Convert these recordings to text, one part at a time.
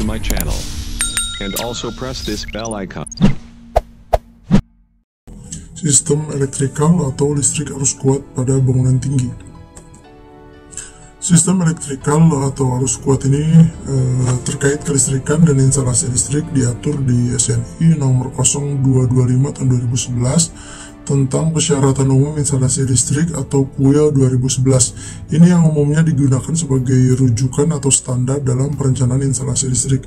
to my channel. And also press this bell icon. Sistem elektrikal atau listrik arus kuat pada bangunan tinggi. Sistem elektrikal atau arus kuat ini terkait kelistrikan dan instalasi listrik diatur di SNI nomor 0225 tahun 2011 tentang persyaratan umum instalasi listrik atau PUIL 2011. Ini yang umumnya digunakan sebagai rujukan atau standar dalam perencanaan instalasi listrik.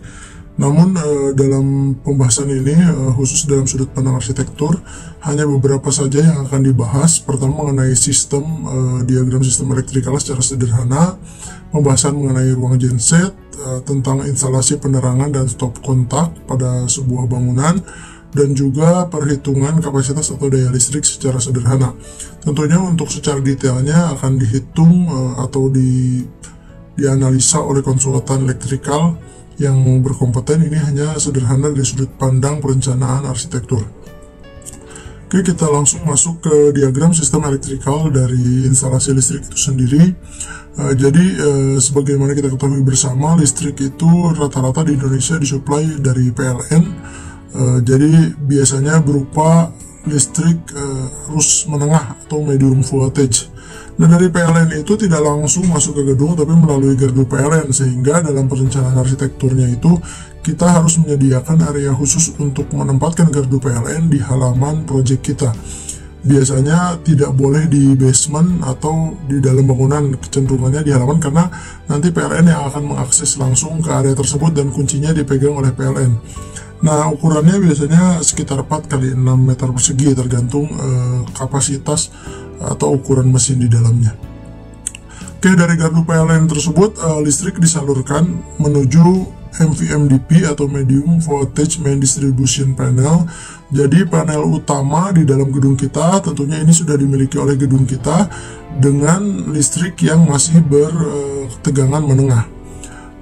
Namun dalam pembahasan ini khusus dalam sudut pandang arsitektur hanya beberapa saja yang akan dibahas. Pertama mengenai sistem diagram sistem elektrikal secara sederhana, pembahasan mengenai ruang genset, tentang instalasi penerangan dan stop kontak pada sebuah bangunan, dan juga perhitungan kapasitas atau daya listrik secara sederhana. Tentunya untuk secara detailnya akan dihitung atau dianalisa oleh konsultan elektrikal yang berkompeten. Ini hanya sederhana dari sudut pandang perencanaan arsitektur. Oke, kita langsung masuk ke diagram sistem elektrikal dari instalasi listrik itu sendiri. Jadi sebagaimana kita ketahui bersama, listrik itu rata-rata di Indonesia disuplai dari PLN. Jadi biasanya berupa listrik arus menengah atau medium voltage. Nah, dari PLN itu tidak langsung masuk ke gedung tapi melalui gardu PLN, sehingga dalam perencanaan arsitekturnya itu kita harus menyediakan area khusus untuk menempatkan gardu PLN di halaman proyek kita. Biasanya tidak boleh di basement atau di dalam bangunan, kecenderungannya di halaman karena nanti PLN yang akan mengakses langsung ke area tersebut dan kuncinya dipegang oleh PLN. Nah, ukurannya biasanya sekitar 4 x 6 meter persegi tergantung kapasitas atau ukuran mesin di dalamnya. Oke, dari gardu PLN tersebut listrik disalurkan menuju MVMDP atau Medium Voltage Main Distribution Panel. Jadi panel utama di dalam gedung kita, tentunya ini sudah dimiliki oleh gedung kita dengan listrik yang masih bertegangan menengah.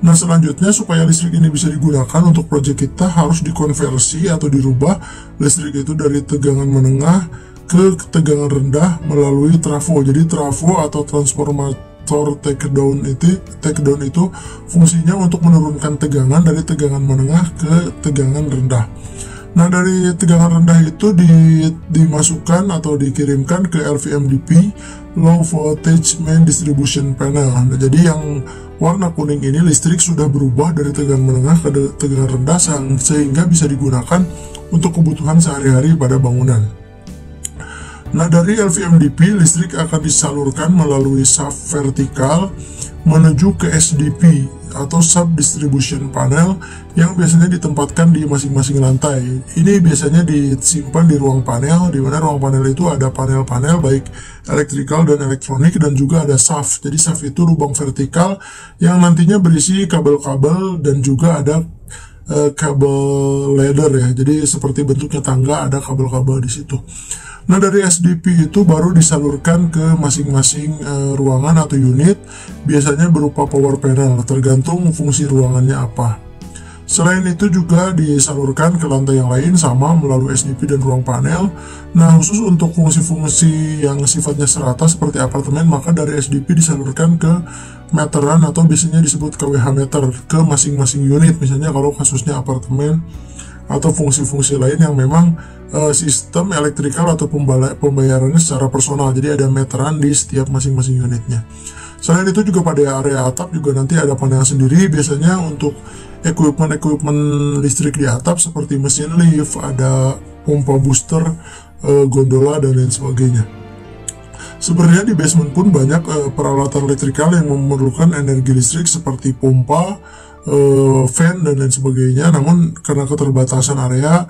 Nah, selanjutnya supaya listrik ini bisa digunakan untuk proyek kita harus dikonversi atau dirubah listrik itu dari tegangan menengah ke tegangan rendah melalui trafo. Jadi trafo atau transformator take down itu fungsinya untuk menurunkan tegangan dari tegangan menengah ke tegangan rendah. Nah, dari tegangan rendah itu dimasukkan atau dikirimkan ke LVMDP, Low Voltage Main Distribution Panel. Nah, jadi yang warna kuning ini listrik sudah berubah dari tegangan menengah ke tegangan rendah sehingga bisa digunakan untuk kebutuhan sehari-hari pada bangunan. Nah, dari LVMDP listrik akan disalurkan melalui shaft vertikal menuju ke SDP atau Sub Distribution Panel yang biasanya ditempatkan di masing-masing lantai. Ini biasanya disimpan di ruang panel, di mana ruang panel itu ada panel-panel baik elektrikal dan elektronik, dan juga ada shaft. Jadi shaft itu lubang vertikal yang nantinya berisi kabel-kabel dan juga ada kabel ladder ya. Jadi seperti bentuknya tangga, ada kabel-kabel di situ. Nah, dari SDP itu baru disalurkan ke masing-masing ruangan atau unit, biasanya berupa power panel, tergantung fungsi ruangannya apa. Selain itu juga disalurkan ke lantai yang lain sama melalui SDP dan ruang panel. Nah, khusus untuk fungsi-fungsi yang sifatnya serata seperti apartemen, maka dari SDP disalurkan ke meteran atau biasanya disebut KWH meter ke masing-masing unit. Misalnya kalau kasusnya apartemen atau fungsi-fungsi lain yang memang sistem elektrikal atau pembayarannya secara personal, jadi ada meteran di setiap masing-masing unitnya. Selain itu juga pada area atap juga nanti ada panel sendiri, biasanya untuk equipment listrik di atap seperti mesin lift, ada pompa booster, gondola, dan lain sebagainya. Sebenarnya di basement pun banyak peralatan elektrikal yang memerlukan energi listrik seperti pompa, fan, dan lain sebagainya. Namun karena keterbatasan area,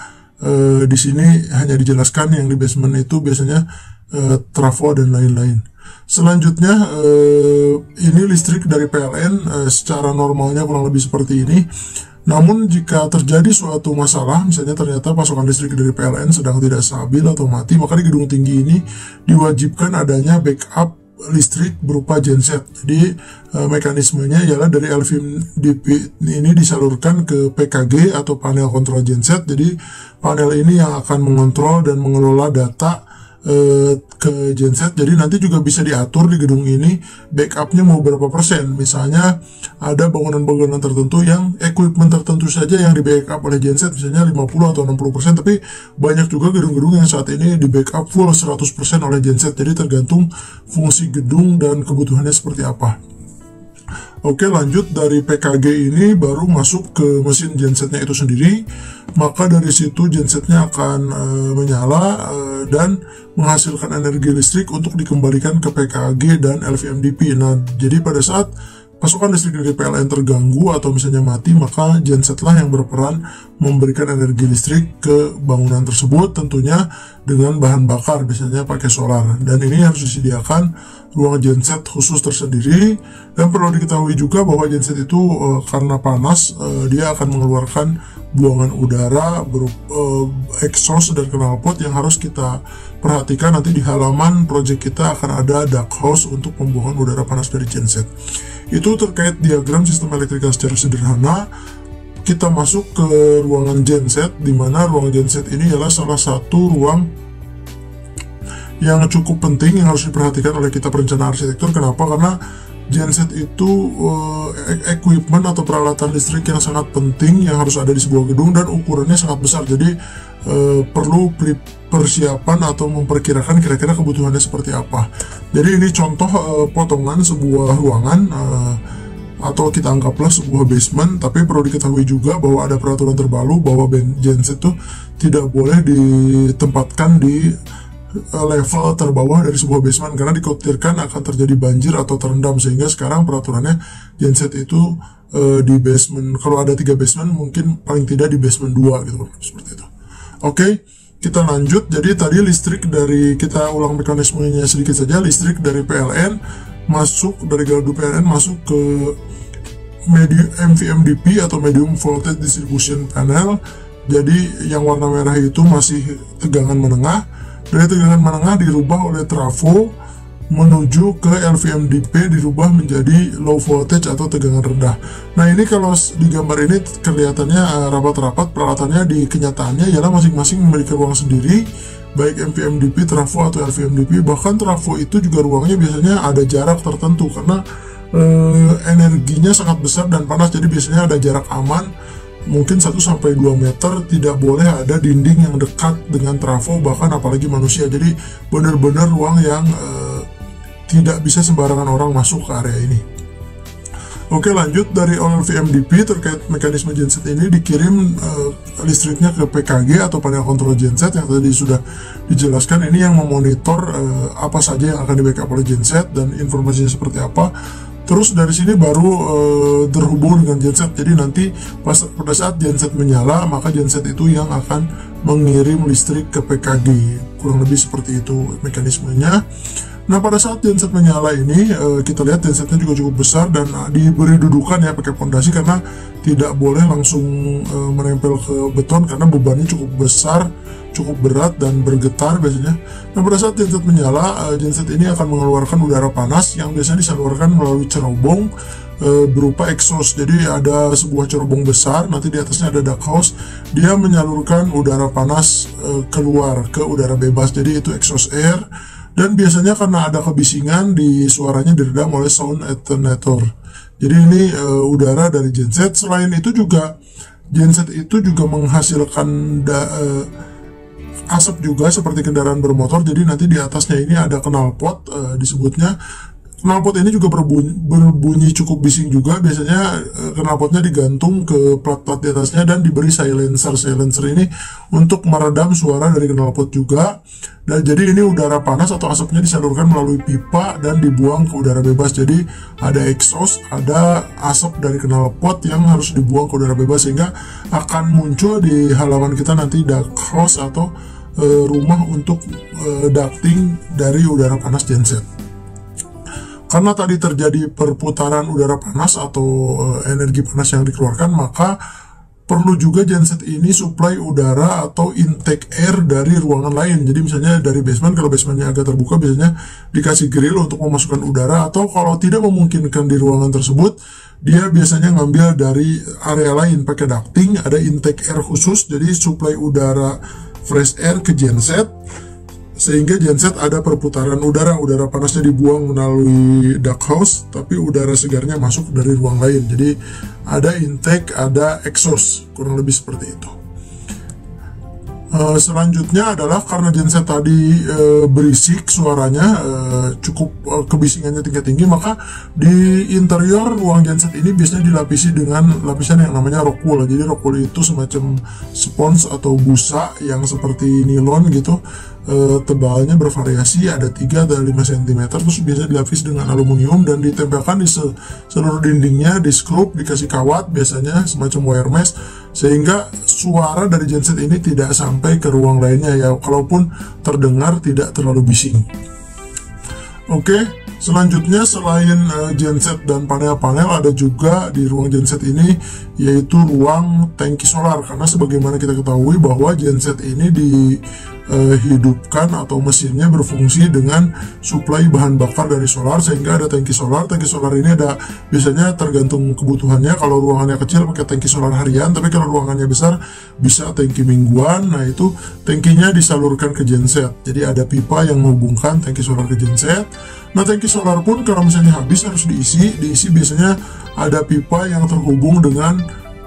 di sini hanya dijelaskan yang di basement itu biasanya trafo dan lain-lain. Selanjutnya ini listrik dari PLN secara normalnya kurang lebih seperti ini. Namun jika terjadi suatu masalah, misalnya ternyata pasokan listrik dari PLN sedang tidak stabil atau mati, maka di gedung tinggi ini diwajibkan adanya backup listrik berupa genset. Jadi mekanismenya ialah dari LVMDP ini disalurkan ke PKG atau panel kontrol genset. Jadi panel ini yang akan mengontrol dan mengelola data ke genset. Jadi nanti juga bisa diatur di gedung ini backupnya mau berapa persen. Misalnya ada bangunan-bangunan tertentu yang equipment tertentu saja yang di backup oleh genset, misalnya 50 atau 60%, tapi banyak juga gedung-gedung yang saat ini di backup full 100% oleh genset. Jadi tergantung fungsi gedung dan kebutuhannya seperti apa. Oke, lanjut dari PKG ini baru masuk ke mesin gensetnya itu sendiri. Maka dari situ gensetnya akan menyala dan menghasilkan energi listrik untuk dikembalikan ke PKG dan LVMDP. Nah, jadi pada saat pasokan listrik dari PLN terganggu atau misalnya mati, maka gensetlah yang berperan memberikan energi listrik ke bangunan tersebut, tentunya dengan bahan bakar, biasanya pakai solar. Dan ini harus disediakan ruang genset khusus tersendiri. Dan perlu diketahui juga bahwa genset itu karena panas, dia akan mengeluarkan buangan udara berupa exhaust dan knalpot yang harus kita perhatikan. Nanti di halaman project kita akan ada duct hose untuk pembuangan udara panas dari genset. Itu terkait diagram sistem elektrikal secara sederhana. Kita masuk ke ruangan genset, di mana ruang genset ini adalah salah satu ruang yang cukup penting yang harus diperhatikan oleh kita perencana arsitektur. Kenapa? Karena genset itu equipment atau peralatan listrik yang sangat penting yang harus ada di sebuah gedung dan ukurannya sangat besar. Jadi perlu persiapan atau memperkirakan kira-kira kebutuhannya seperti apa. Jadi ini contoh potongan sebuah ruangan atau kita anggaplah sebuah basement, tapi perlu diketahui juga bahwa ada peraturan terbaru bahwa genset itu tidak boleh ditempatkan di level terbawah dari sebuah basement karena dikhawatirkan akan terjadi banjir atau terendam, sehingga sekarang peraturannya genset itu di basement, kalau ada 3 basement mungkin paling tidak di basement 2 gitu, seperti itu. Oke, kita lanjut. Jadi tadi listrik dari, kita ulang mekanismenya sedikit saja, listrik dari PLN masuk, dari gardu PLN masuk ke medium MVMDP atau medium voltage distribution panel. Jadi yang warna merah itu masih tegangan menengah. Dari tegangan menengah dirubah oleh trafo menuju ke LVMDP, dirubah menjadi low voltage atau tegangan rendah. Nah, ini kalau di gambar ini kelihatannya rapat-rapat, peralatannya di kenyataannya ialah masing-masing memiliki ruang sendiri, baik MVMDP, trafo atau LVMDP. Bahkan trafo itu juga ruangnya biasanya ada jarak tertentu karena energinya sangat besar dan panas, jadi biasanya ada jarak aman mungkin 1-2 meter, tidak boleh ada dinding yang dekat dengan trafo, bahkan apalagi manusia. Jadi benar-benar ruang yang tidak bisa sembarangan orang masuk ke area ini. Oke, lanjut dari LVMDP terkait mekanisme genset ini, dikirim listriknya ke PKG atau panel kontrol genset yang tadi sudah dijelaskan. Ini yang memonitor apa saja yang akan di backup oleh genset dan informasinya seperti apa. Terus dari sini baru terhubung dengan genset. Jadi nanti pada saat genset menyala, maka genset itu yang akan mengirim listrik ke PKG. Kurang lebih seperti itu mekanismenya. Nah, pada saat genset menyala ini, kita lihat gensetnya juga cukup besar dan diberi dudukan ya pakai pondasi karena tidak boleh langsung menempel ke beton karena bebannya cukup besar, cukup berat dan bergetar biasanya. Nah, pada saat genset menyala, genset ini akan mengeluarkan udara panas yang biasanya disalurkan melalui cerobong berupa exhaust. Jadi ada sebuah cerobong besar, nanti di atasnya ada duct hose, dia menyalurkan udara panas keluar ke udara bebas, jadi itu exhaust air. Dan biasanya karena ada kebisingan, di suaranya diredam oleh sound attenuator. Jadi ini udara dari genset. Selain itu juga genset itu juga menghasilkan asap juga seperti kendaraan bermotor. Jadi nanti di atasnya ini ada knalpot disebutnya. Knalpot ini juga berbunyi cukup bising juga. Biasanya knalpotnya digantung ke plat-plat di atasnya dan diberi silencer. Silencer ini untuk meredam suara dari knalpot juga. Dan jadi ini udara panas atau asapnya disalurkan melalui pipa dan dibuang ke udara bebas. Jadi ada exhaust, ada asap dari knalpot yang harus dibuang ke udara bebas, sehingga akan muncul di halaman kita nanti duct hose atau rumah untuk ducting dari udara panas genset. Karena tadi terjadi perputaran udara panas atau energi panas yang dikeluarkan, maka perlu juga genset ini suplai udara atau intake air dari ruangan lain. Jadi misalnya dari basement, kalau basementnya agak terbuka biasanya dikasih grill untuk memasukkan udara, atau kalau tidak memungkinkan di ruangan tersebut, dia biasanya ngambil dari area lain pakai ducting, ada intake air khusus, jadi suplai udara fresh air ke genset sehingga genset ada perputaran udara panasnya dibuang melalui duct house, tapi udara segarnya masuk dari ruang lain. Jadi ada intake, ada exhaust, kurang lebih seperti itu. Selanjutnya adalah karena genset tadi berisik suaranya, cukup kebisingannya tinggi, maka di interior ruang genset ini biasanya dilapisi dengan lapisan yang namanya rock wool. Jadi rock wool itu semacam spons atau busa yang seperti nilon gitu. Tebalnya bervariasi, ada 3 dan 5 cm, terus biasanya dilapis dengan aluminium dan ditempelkan di seluruh dindingnya, di skrup, dikasih kawat biasanya semacam wire mesh, sehingga suara dari genset ini tidak sampai ke ruang lainnya ya, kalaupun terdengar tidak terlalu bising. Oke, selanjutnya selain genset dan panel-panel, ada juga di ruang genset ini yaitu ruang tangki solar, karena sebagaimana kita ketahui bahwa genset ini dihidupkan atau mesinnya berfungsi dengan suplai bahan bakar dari solar, sehingga ada tangki solar. Tangki solar ini ada biasanya tergantung kebutuhannya. Kalau ruangannya kecil pakai tangki solar harian, tapi kalau ruangannya besar bisa tangki mingguan. Nah, itu tangkinya disalurkan ke genset, jadi ada pipa yang menghubungkan tangki solar ke genset. Nah, tangki solar pun kalau misalnya habis harus diisi biasanya ada pipa yang terhubung dengan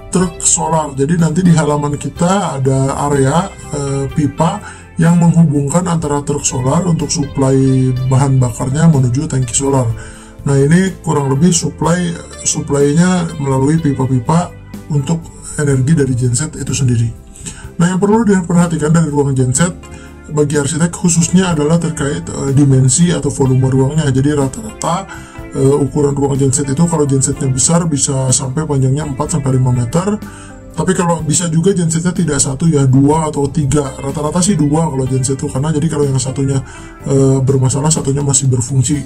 truk solar. Jadi nanti di halaman kita ada area pipa yang menghubungkan antara truk solar untuk suplai bahan bakarnya menuju tangki solar. Nah, ini kurang lebih suplainya melalui pipa-pipa untuk energi dari genset itu sendiri. Nah, yang perlu diperhatikan dari ruang genset bagi arsitek khususnya adalah terkait dimensi atau volume ruangnya. Jadi rata-rata ukuran ruang genset itu, kalau gensetnya besar bisa sampai panjangnya 4-5 meter. Tapi kalau bisa juga gensetnya tidak 1 ya, 2 atau 3. Rata-rata sih 2 kalau genset itu, karena jadi kalau yang satunya bermasalah, satunya masih berfungsi.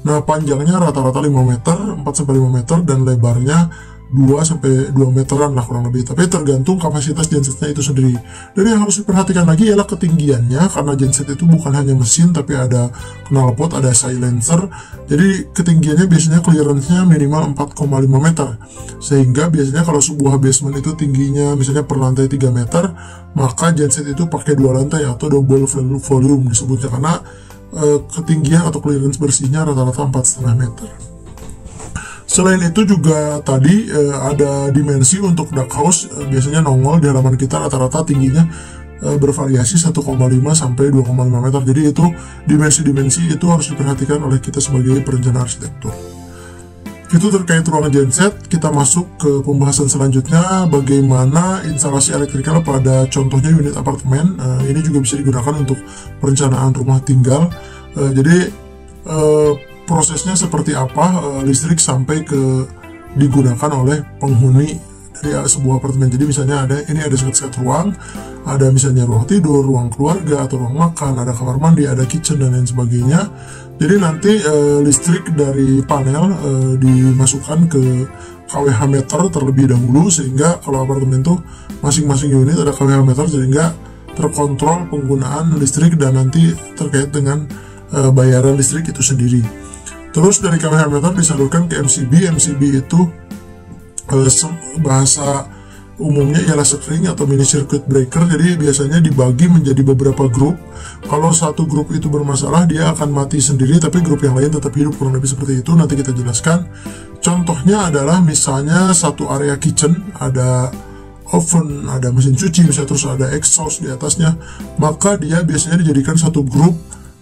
Nah, panjangnya rata-rata 5 meter, 4-5 meter, dan lebarnya 2-2 meteran lah kurang lebih. Tapi tergantung kapasitas gensetnya itu sendiri. Dan yang harus diperhatikan lagi ialah ketinggiannya, karena genset itu bukan hanya mesin tapi ada knalpot, ada silencer. Jadi ketinggiannya biasanya clearance-nya minimal 4,5 meter. Sehingga biasanya kalau sebuah basement itu tingginya misalnya per lantai 3 meter, maka genset itu pakai 2 lantai atau double volume disebutnya, karena ketinggian atau clearance bersihnya rata-rata 4,5 meter. Selain itu juga tadi ada dimensi untuk duct house, biasanya nongol di halaman kita, rata-rata tingginya bervariasi 1,5 sampai 2,5 meter. Jadi itu dimensi-dimensi itu harus diperhatikan oleh kita sebagai perencana arsitektur. Itu terkait ruang genset. Kita masuk ke pembahasan selanjutnya, bagaimana instalasi elektrikal pada contohnya unit apartemen. Ini juga bisa digunakan untuk perencanaan rumah tinggal. Jadi prosesnya seperti apa listrik sampai ke digunakan oleh penghuni dari sebuah apartemen. Jadi misalnya ini ada set ruang, ada misalnya ruang tidur, ruang keluarga atau ruang makan, ada kamar mandi, ada kitchen dan lain sebagainya. Jadi nanti listrik dari panel dimasukkan ke kWh meter terlebih dahulu, sehingga kalau apartemen tuh masing-masing unit ada kWh meter, sehingga terkontrol penggunaan listrik dan nanti terkait dengan bayaran listrik itu sendiri. Terus dari kWh meter disalurkan ke MCB. MCB itu bahasa umumnya ialah string atau mini circuit breaker. Jadi biasanya dibagi menjadi beberapa grup. Kalau satu grup itu bermasalah, dia akan mati sendiri, tapi grup yang lain tetap hidup, kurang lebih seperti itu. Nanti kita jelaskan. Contohnya adalah misalnya satu area kitchen, ada oven, ada mesin cuci, misalnya, terus ada exhaust di atasnya, maka dia biasanya dijadikan satu grup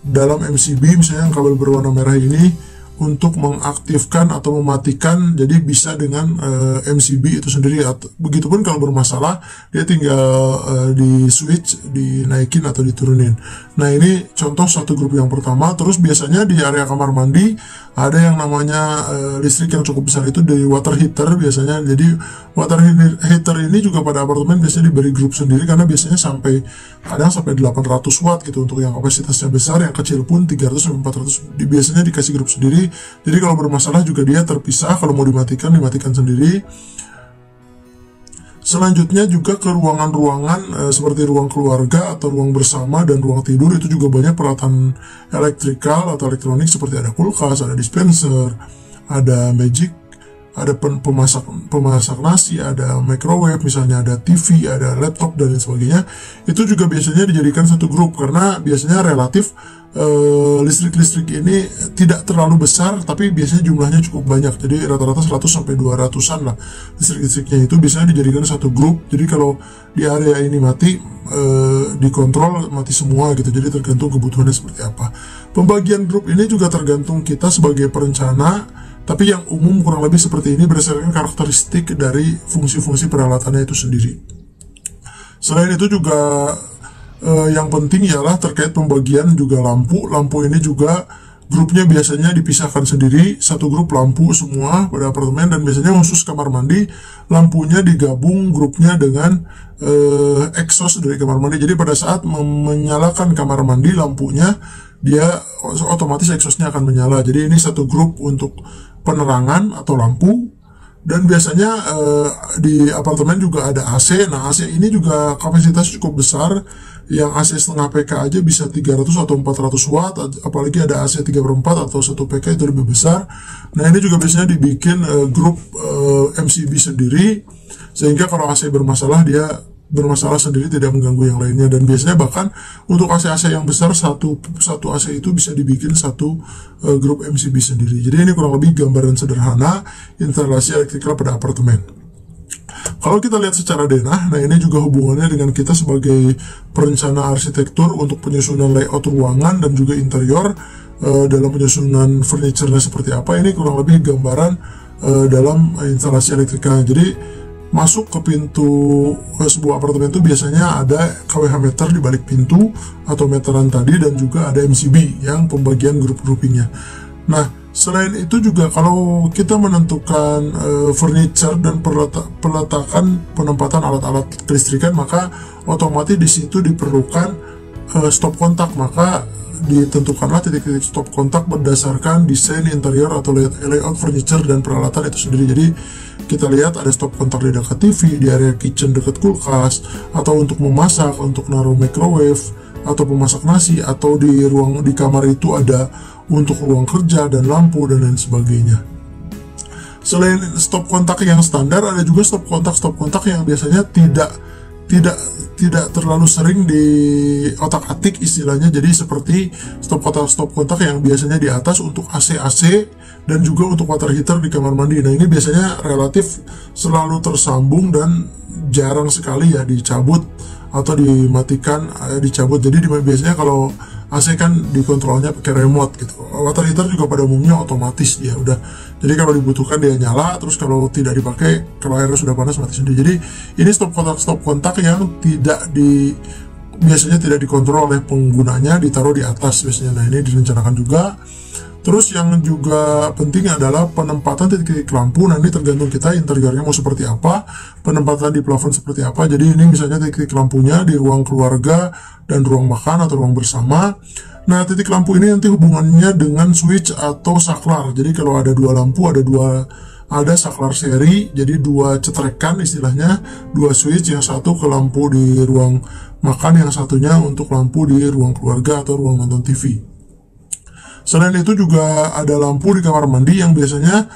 dalam MCB, misalnya yang kabel berwarna merah ini, untuk mengaktifkan atau mematikan. Jadi bisa dengan MCB itu sendiri. Begitupun kalau bermasalah, dia tinggal di switch, dinaikin atau diturunin. Nah, ini contoh satu grup yang pertama. Terus biasanya di area kamar mandi ada yang namanya listrik yang cukup besar, itu dari water heater biasanya. Jadi water heater ini juga pada apartemen biasanya diberi grup sendiri, karena biasanya kadang sampai 800 watt gitu untuk yang kapasitasnya besar. Yang kecil pun 300-400 biasanya dikasih grup sendiri. Jadi kalau bermasalah juga dia terpisah, kalau mau dimatikan sendiri. Selanjutnya juga ke ruangan-ruangan seperti ruang keluarga atau ruang bersama dan ruang tidur, itu juga banyak peralatan elektrikal atau elektronik seperti ada kulkas, ada dispenser, ada magic ada pemasak nasi, ada microwave, misalnya ada TV, ada laptop dan lain sebagainya. Itu juga biasanya dijadikan satu grup karena biasanya relatif listrik ini tidak terlalu besar, tapi biasanya jumlahnya cukup banyak. Jadi rata-rata 100 sampai 200-an lah listriknya itu biasanya dijadikan satu grup. Jadi kalau di area ini mati, dikontrol mati semua gitu. Jadi tergantung kebutuhannya seperti apa. Pembagian grup ini juga tergantung kita sebagai perencana, tapi yang umum kurang lebih seperti ini berdasarkan karakteristik dari fungsi-fungsi peralatannya itu sendiri. Selain itu juga yang penting ialah terkait pembagian juga lampu. Lampu ini juga grupnya biasanya dipisahkan sendiri, satu grup lampu semua pada apartemen, dan biasanya khusus kamar mandi lampunya digabung grupnya dengan exhaust dari kamar mandi. Jadi pada saat menyalakan kamar mandi lampunya, dia otomatis exhaustnya akan menyala. Jadi ini satu grup untuk penerangan atau lampu. Dan biasanya di apartemen juga ada AC. Nah, AC ini juga kapasitas cukup besar. Yang AC setengah PK aja bisa 300 atau 400 watt, apalagi ada AC 3/4 atau 1 PK itu lebih besar. Nah, ini juga biasanya dibikin grup MCB sendiri, sehingga kalau AC bermasalah, dia bermasalah sendiri, tidak mengganggu yang lainnya. Dan biasanya bahkan untuk AC-AC yang besar, satu AC itu bisa dibikin satu grup MCB sendiri. Jadi ini kurang lebih gambaran sederhana instalasi elektrikal pada apartemen. Kalau kita lihat secara denah, nah ini juga hubungannya dengan kita sebagai perencana arsitektur untuk penyusunan layout ruangan dan juga interior dalam penyusunan furniture-nya seperti apa. Ini kurang lebih gambaran dalam instalasi elektrikal. Jadi masuk ke pintu sebuah apartemen itu biasanya ada KWH meter di balik pintu atau meteran tadi, dan juga ada MCB yang pembagian grup-groupingnya. Nah, selain itu juga kalau kita menentukan furniture dan peletakan penempatan alat-alat kelistrikan, maka otomatis di situ diperlukan stop kontak. Maka ditentukanlah titik-titik stop kontak berdasarkan desain interior atau layout furniture dan peralatan itu sendiri. Jadi kita lihat ada stop kontak di dekat TV, di area kitchen dekat kulkas, atau untuk memasak, untuk naruh microwave atau pemasak nasi, atau di kamar itu ada untuk ruang kerja dan lampu dan lain sebagainya. Selain stop kontak yang standar, ada juga stop kontak yang biasanya tidak terlalu sering di otak-atik istilahnya. Jadi seperti stop kontak yang biasanya di atas untuk AC dan juga untuk water heater di kamar mandi. Nah, ini biasanya relatif selalu tersambung dan jarang sekali ya dicabut atau dimatikan, dicabut. Jadi biasanya kalau AC kan dikontrolnya pakai remote gitu. Water heater juga pada umumnya otomatis dia udah. Jadi kalau dibutuhkan dia nyala, terus kalau tidak dipakai, kalau airnya sudah panas mati sendiri. Jadi ini stop kontak yang biasanya tidak dikontrol oleh penggunanya, ditaruh di atas biasanya. Nah, ini direncanakan juga. Terus yang juga penting adalah penempatan titik-titik lampu. Nah, ini tergantung kita interiornya mau seperti apa, penempatan di plafon seperti apa. Jadi ini misalnya titik lampunya di ruang keluarga dan ruang makan atau ruang bersama. Nah, titik lampu ini nanti hubungannya dengan switch atau saklar. Jadi kalau ada dua lampu, ada saklar seri, jadi dua cetrekan istilahnya, dua switch, yang satu ke lampu di ruang makan, yang satunya untuk lampu di ruang keluarga atau ruang nonton TV. Selain itu juga ada lampu di kamar mandi yang biasanya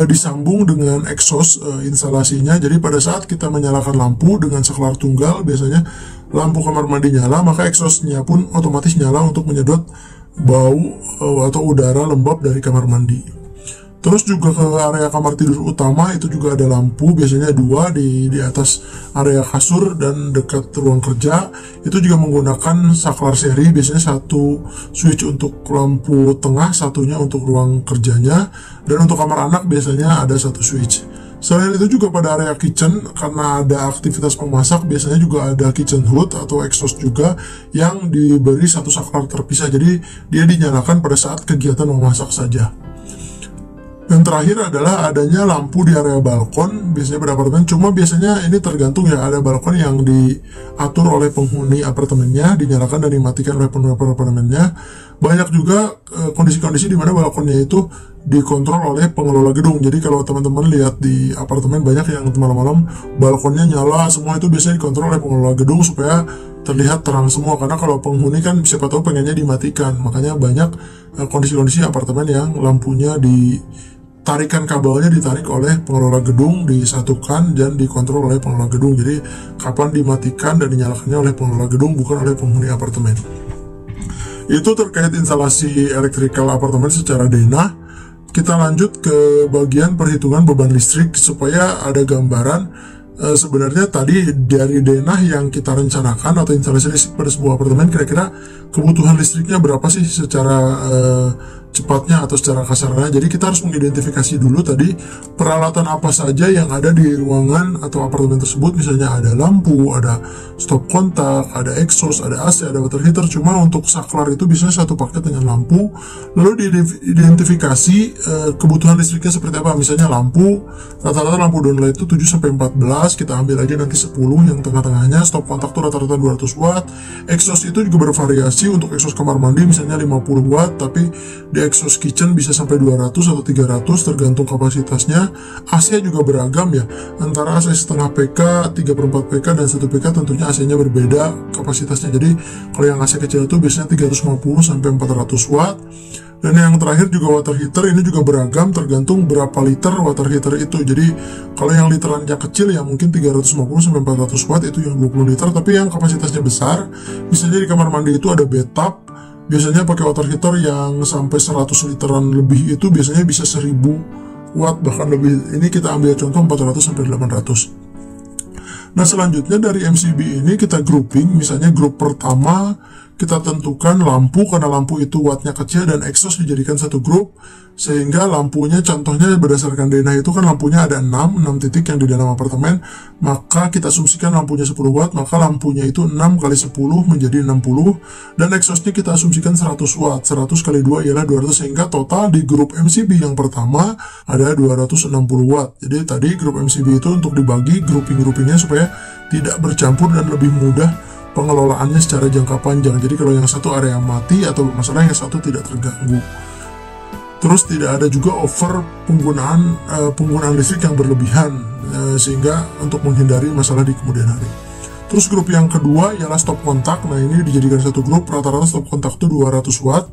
disambung dengan exhaust instalasinya. Jadi pada saat kita menyalakan lampu dengan saklar tunggal, biasanya lampu kamar mandi nyala, maka exhaustnya pun otomatis nyala untuk menyedot bau atau udara lembab dari kamar mandi. Terus juga ke area kamar tidur utama itu juga ada lampu, biasanya dua di atas area kasur dan dekat ruang kerja. Itu juga menggunakan saklar seri, biasanya satu switch untuk lampu tengah, satunya untuk ruang kerjanya. Dan untuk kamar anak biasanya ada satu switch. Selain itu juga pada area kitchen, karena ada aktivitas memasak, biasanya juga ada kitchen hood atau exhaust juga yang diberi satu saklar terpisah. Jadi dia dinyalakan pada saat kegiatan memasak saja. Yang terakhir adalah adanya lampu di area balkon, biasanya pada apartemen. Cuma biasanya ini tergantung ya, ada balkon yang diatur oleh penghuni apartemennya, dinyalakan dan dimatikan oleh penghuni apartemennya. Banyak juga kondisi-kondisi di mana balkonnya itu dikontrol oleh pengelola gedung. Jadi kalau teman-teman lihat di apartemen banyak yang malam-malam balkonnya nyala, semua itu biasanya dikontrol oleh pengelola gedung supaya terlihat terang semua. Karena kalau penghuni kan siapa tahu pengennya dimatikan, makanya banyak kondisi-kondisi apartemen yang lampunya tarikan kabelnya ditarik oleh pengelola gedung, disatukan dan dikontrol oleh pengelola gedung. Jadi kapan dimatikan dan dinyalakannya oleh pengelola gedung, bukan oleh penghuni apartemen. Itu terkait instalasi elektrikal apartemen secara denah. Kita lanjut ke bagian perhitungan beban listrik supaya ada gambaran. Sebenarnya tadi dari denah yang kita rencanakan atau instalasi listrik pada sebuah apartemen, kira-kira kebutuhan listriknya berapa sih secara cepatnya atau secara kasarnya. Jadi kita harus mengidentifikasi dulu tadi peralatan apa saja yang ada di ruangan atau apartemen tersebut. Misalnya ada lampu, ada stop kontak, ada exhaust, ada AC, ada water heater. Cuma untuk saklar itu biasanya satu paket dengan lampu. Lalu diidentifikasi kebutuhan listriknya seperti apa. Misalnya lampu, rata-rata lampu downlight itu 7-14, kita ambil aja nanti 10 yang tengah-tengahnya. Stop kontak itu rata-rata 200 watt. Exhaust itu juga bervariasi. Untuk exhaust kamar mandi misalnya 50 watt, tapi di exhaust kitchen bisa sampai 200 atau 300 tergantung kapasitasnya. AC juga beragam ya, antara AC setengah PK, 3/4 PK dan 1 PK tentunya AC-nya berbeda kapasitasnya. Jadi kalau yang AC kecil itu biasanya 350 sampai 400 watt. Dan yang terakhir juga water heater, ini juga beragam tergantung berapa liter water heater itu. Jadi kalau yang literannya kecil ya mungkin 350 sampai 400 watt itu yang 20 liter, tapi yang kapasitasnya besar, misalnya di kamar mandi itu ada bathtub, biasanya pakai water heater yang sampai 100 literan lebih, itu biasanya bisa 1000 watt bahkan lebih. Ini kita ambil contoh 400 sampai 800. Nah, selanjutnya dari MCB ini kita grouping. Misalnya grup pertama kita tentukan lampu, karena lampu itu wattnya kecil, dan exhaust dijadikan satu grup, sehingga lampunya contohnya berdasarkan denah itu kan lampunya ada 6 titik yang di dalam apartemen, maka kita asumsikan lampunya 10 watt, maka lampunya itu 6 kali 10 menjadi 60, dan exhaustnya kita asumsikan 100 watt, 100 kali 2 ialah 200, sehingga total di grup MCB yang pertama ada 260 watt. Jadi tadi grup MCB itu untuk dibagi grouping-groupingnya supaya tidak bercampur dan lebih mudah pengelolaannya secara jangka panjang. Jadi kalau yang satu area mati atau masalah, yang satu tidak terganggu. Terus tidak ada juga over penggunaan listrik yang berlebihan, sehingga untuk menghindari masalah di kemudian hari. Terus grup yang kedua ialah stop kontak. Nah, ini dijadikan satu grup, rata-rata stop kontak itu 200 watt.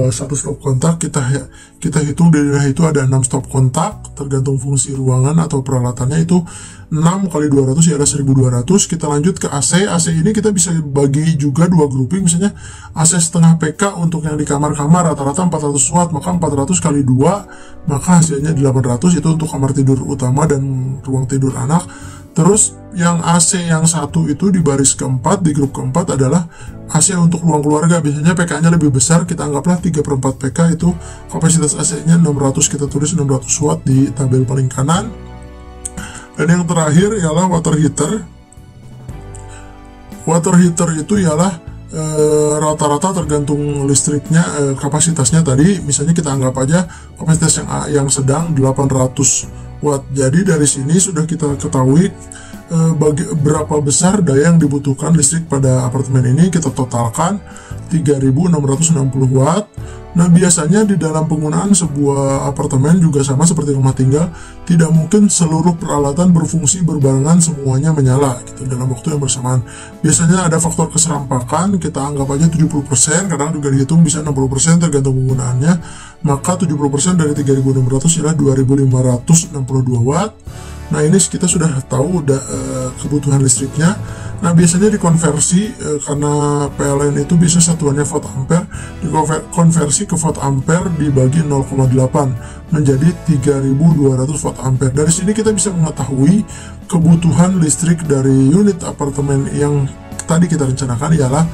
Satu stop kontak kita hitung dari denah itu ada 6 stop kontak, tergantung fungsi ruangan atau peralatannya. Itu 6 kali 200 ya ada 1200. Kita lanjut ke AC. AC ini kita bisa bagi juga dua grouping. Misalnya AC setengah PK untuk yang di kamar-kamar rata-rata 400 watt, maka 400 kali 2 maka hasilnya 800. Itu untuk kamar tidur utama dan ruang tidur anak. Terus yang AC yang satu itu di baris keempat, di grup keempat adalah AC untuk ruang keluarga. Biasanya PK-nya lebih besar, kita anggaplah 3/4 PK. Itu kapasitas AC-nya 600, kita tulis 600 watt di tabel paling kanan. Dan yang terakhir ialah water heater. Water heater itu ialah rata-rata tergantung listriknya, kapasitasnya tadi. Misalnya kita anggap aja kapasitas yang sedang 800 watt. Jadi dari sini sudah kita ketahui berapa besar daya yang dibutuhkan listrik pada apartemen ini. Kita totalkan 3660 watt. Nah, biasanya di dalam penggunaan sebuah apartemen juga sama seperti rumah tinggal, tidak mungkin seluruh peralatan berfungsi berbarengan semuanya menyala gitu dalam waktu yang bersamaan. Biasanya ada faktor keserampakan, kita anggap aja 70%, kadang juga dihitung bisa 60% tergantung penggunaannya. Maka 70% dari 3600 ialah 2562 watt. Nah, ini kita sudah tahu kebutuhan listriknya. Nah, biasanya dikonversi karena PLN itu bisa satuannya volt ampere, dikonversi ke volt ampere dibagi 0,8 menjadi 3200 volt ampere. Dari sini kita bisa mengetahui kebutuhan listrik dari unit apartemen yang tadi kita rencanakan ialah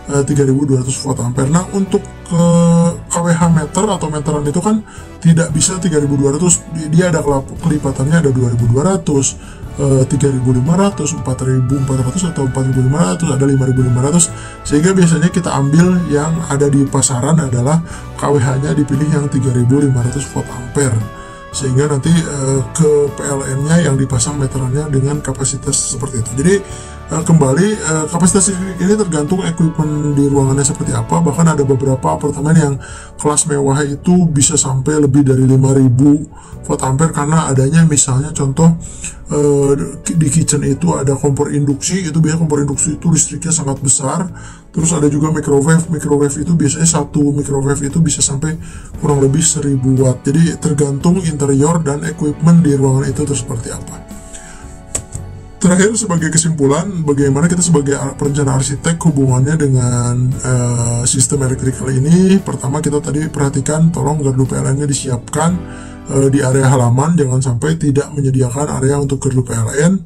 3200 volt ampere. Nah, untuk kWh meter atau meteran itu kan tidak bisa 3200, dia ada kelipatannya, ada 2200, 3500, 4400 atau 4500, ada 5500, sehingga biasanya kita ambil yang ada di pasaran adalah kWh-nya dipilih yang 3500 volt ampere, sehingga nanti ke PLN-nya yang dipasang meterannya dengan kapasitas seperti itu. Jadi Kapasitas listrik ini tergantung equipment di ruangannya seperti apa. Bahkan ada beberapa apartemen yang kelas mewah itu bisa sampai lebih dari 5000 volt ampere, karena adanya misalnya contoh di kitchen itu ada kompor induksi. Itu biasanya kompor induksi itu listriknya sangat besar. Terus ada juga microwave itu biasanya satu microwave itu bisa sampai kurang lebih 1000 watt. Jadi tergantung interior dan equipment di ruangan itu seperti apa. Terakhir, sebagai kesimpulan, bagaimana kita sebagai perencana arsitek hubungannya dengan sistem elektrikal ini. Pertama, kita tadi perhatikan tolong gardu PLN-nya disiapkan di area halaman, jangan sampai tidak menyediakan area untuk gardu PLN.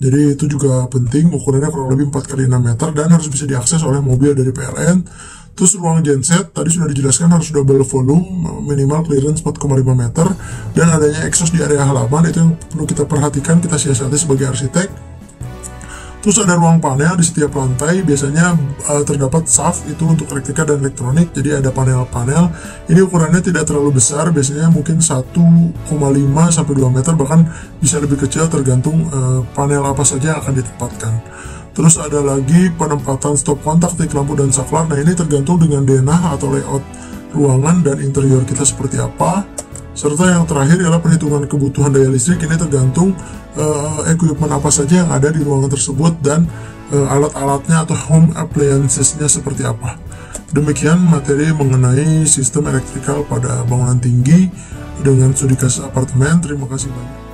Jadi itu juga penting, ukurannya kurang lebih 4x6 meter dan harus bisa diakses oleh mobil dari PLN. Terus ruang genset tadi sudah dijelaskan harus double volume, minimal clearance 4,5 meter, dan adanya exhaust di area halaman itu yang perlu kita perhatikan, kita siasati sebagai arsitek. Terus ada ruang panel di setiap lantai, biasanya terdapat shaft itu untuk elektrika dan elektronik, jadi ada panel-panel. Ini ukurannya tidak terlalu besar, biasanya mungkin 1,5 sampai 2 meter, bahkan bisa lebih kecil tergantung panel apa saja yang akan ditempatkan. Terus ada lagi penempatan stop kontak, tik lampu, dan saklar. Nah, ini tergantung dengan denah atau layout ruangan dan interior kita seperti apa. Serta yang terakhir adalah perhitungan kebutuhan daya listrik. Ini tergantung equipment apa saja yang ada di ruangan tersebut dan alat-alatnya atau home appliances-nya seperti apa. Demikian materi mengenai sistem elektrikal pada bangunan tinggi dengan studi kasus apartemen. Terima kasih banyak.